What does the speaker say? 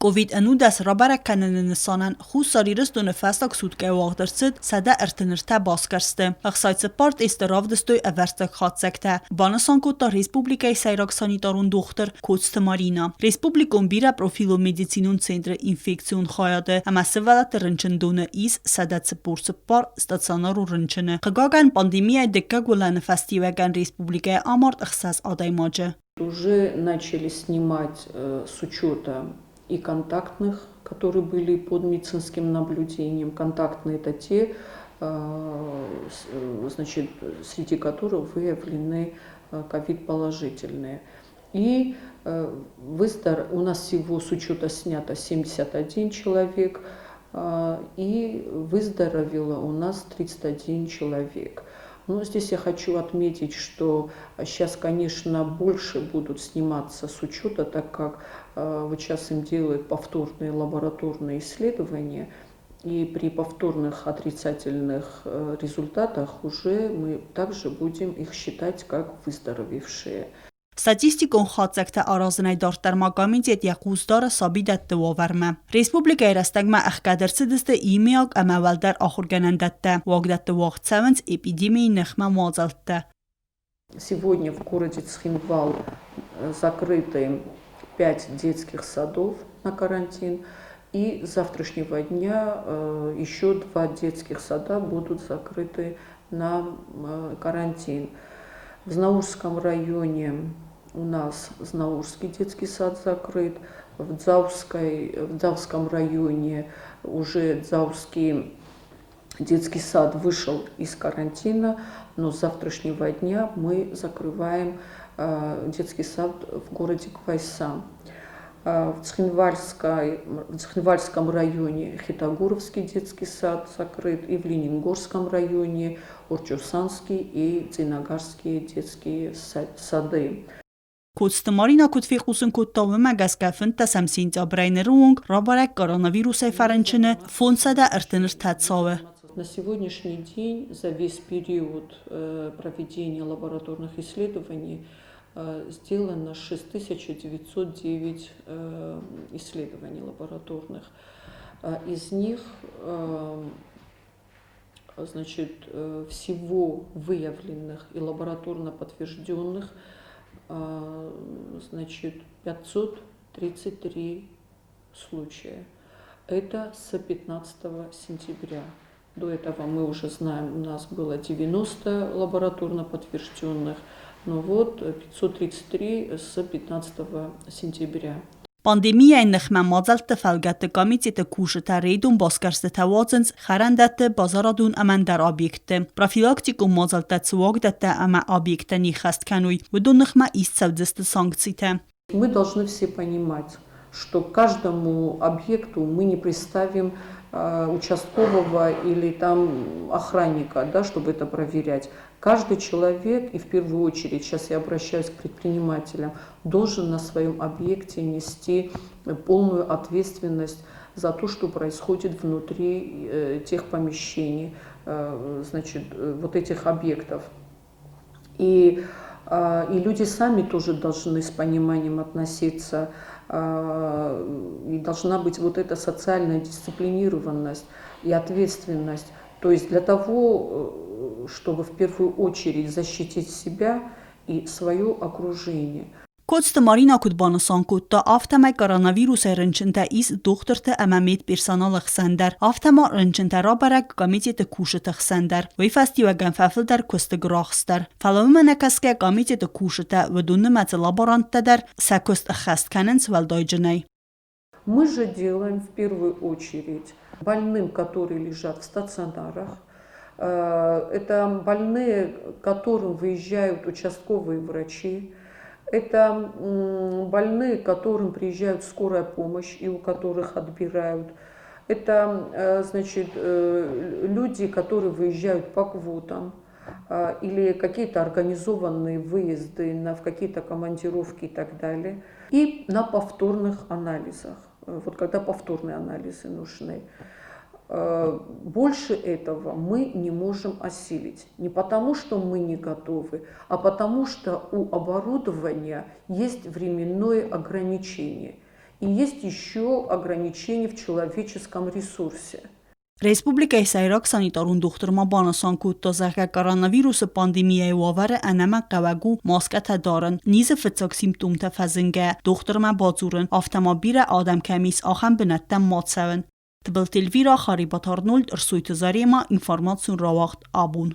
COVID-19 ռաբարականը նսանան խուսարիրս դոնը ֆաստակ սուտկե ուաղդրցդ սադա ըրտնրտա բասկարստը ախսայցը պարտ էստը ռավդստոյ əvərstak խացակտə բանասանկոտա ռեսպուբլիկայի սայրակ սանիտարուն դուխտր կոցտը մարինա ռեսպուբլիկոն բիրա պրոֆիլո մեդիցինուն ցենտրը ինֆեկցիոն խայադը ամասվալա տրնչնդոնը իս սադացը պուրսը պար ստացանարու ռնչնը խգագան պանդեմիա դեկա գոլանը ֆաստիվական ռեսպուբլիկայի ամարտ ըխսաս ադаймաջը Уже начали снимать с учета и контактных, которые были под медицинским наблюдением. Контактные – это те, значит, среди которых выявлены ковид-положительные. И у нас всего с учета снято 71 человек, и выздоровело у нас 31 человек. Но здесь я хочу отметить, что сейчас, конечно, больше будут сниматься с учета, так как вот сейчас им делают повторные лабораторные исследования, и при повторных отрицательных результатах уже мы также будем их считать как выздоровевшие. Ստատիստիկոն խացակտը արազնայ դարտարմակամից ետ յակուստարը սաբիդատ տվովարմը։ Ռեսպուբլիկա երաստագմա ախկադրցը դստը իմիակ ամավալդար ախորգանանդատտը, ուագդատը ուաղցավնց эпидемии нехма муазалтта. Сегодня в городе Цхинвал закрыты 5 детских садов на карантин, и с завтрашнего дня еще 2 детских сада будут закрыты на карантин. В Знаурском районе у нас Знаурский детский сад закрыт, в Дзавском районе уже Дзавский детский сад вышел из карантина, но с завтрашнего дня мы закрываем детский сад в городе Квайса. В Цхинвальском районе Хитагуровский детский сад закрыт, и в Ленингорском районе Орчусанский и Дзинагарские детские сады. Կոստմարին ակուտֆիխուսն կոտտավը մագասկաֆն տասամսին ծաբրայներունг ռաբարակ коронавирусай фаранчыны фонсада ыртыныртатсавы. На сегодняшний день за весь период проведения лабораторных исследований сделано 6909 исследований лабораторных. Из них, значит, всего выявленных и лабораторно подтвержденных, значит, 533 случая. Это с 15 сентября. До этого мы уже знаем, у нас было 90 лабораторно подтвержденных, но вот 533 с 15 сентября. Պանդեմիային նխմամազալտը ֆալգատը կամիցետը կուշտա ռեյդուն բասկարստը թավացնց խարանդատը բազարադուն ամանդար օբյեկտը պրոֆիլակտիկում մազալտացը վոգդատը ամա օբյեկտը նիխաստքանույ վդու նխմա իսցավձստը սանկցիթը. Мы должны все понимать, что каждому объекту мы не представим участкового или там охранника, да, чтобы это проверять. Каждый человек, и в первую очередь, сейчас я обращаюсь к предпринимателям, должен на своем объекте нести полную ответственность за то, что происходит внутри тех помещений, значит, вот этих объектов. И люди сами тоже должны с пониманием относиться, и должна быть вот эта социальная дисциплинированность и ответственность. То есть для того, чтобы в первую очередь защитить себя и свое окружение. Կոստը մարին ակուտ բանասանկուտտա ավտամայ կորոնավիրուսը ռնչնտա իս դուխտրտը ամամետ պերսոնալ խսանդար ավտամա ռնչնտա ռաբարակ կամիցետը կուշտը խսանդար վեյֆաստիվագան ֆաֆլդար կոստը գրախստար ֆալոմը նկասկե կամիցետը կուշտը վդունը մածը լաբորանտտադար սակոստ խաստքանենց վալդոյջնայ. Мы же делаем в первую очередь больным, которые лежат в стационарах. Это больные, к которым выезжают участковые врачи. Это больные, к которым приезжают скорая помощь и у которых отбирают. Это, значит, люди, которые выезжают по квотам или какие-то организованные выезды в какие-то командировки и так далее. И на повторных анализах, вот когда повторные анализы нужны. Больше этого мы не можем осилить. Не потому, что мы не готовы, а потому, что у оборудования есть временное ограничение. И есть еще ограничения в человеческом ресурсе. Ռեսպուբլիկայի սայրակ սանիտարուն դուխտրմա բանասանքու տոզաղյա կորոնավիրուսը պանդեմիայի ուավարը անամա կավագու մասկաթա դարն նիզը ֆծոք սիմպտոմ թഫազնգե դուխտրմա բացուրն ավտոմոբիլը ադամ կեմիս ախան բնատտեմ մացավն Տբլտիլվիրա խարիբաթարնուլտ ըրսույթը զարիեմա ինֆորմացիոն ռավախտ աբուն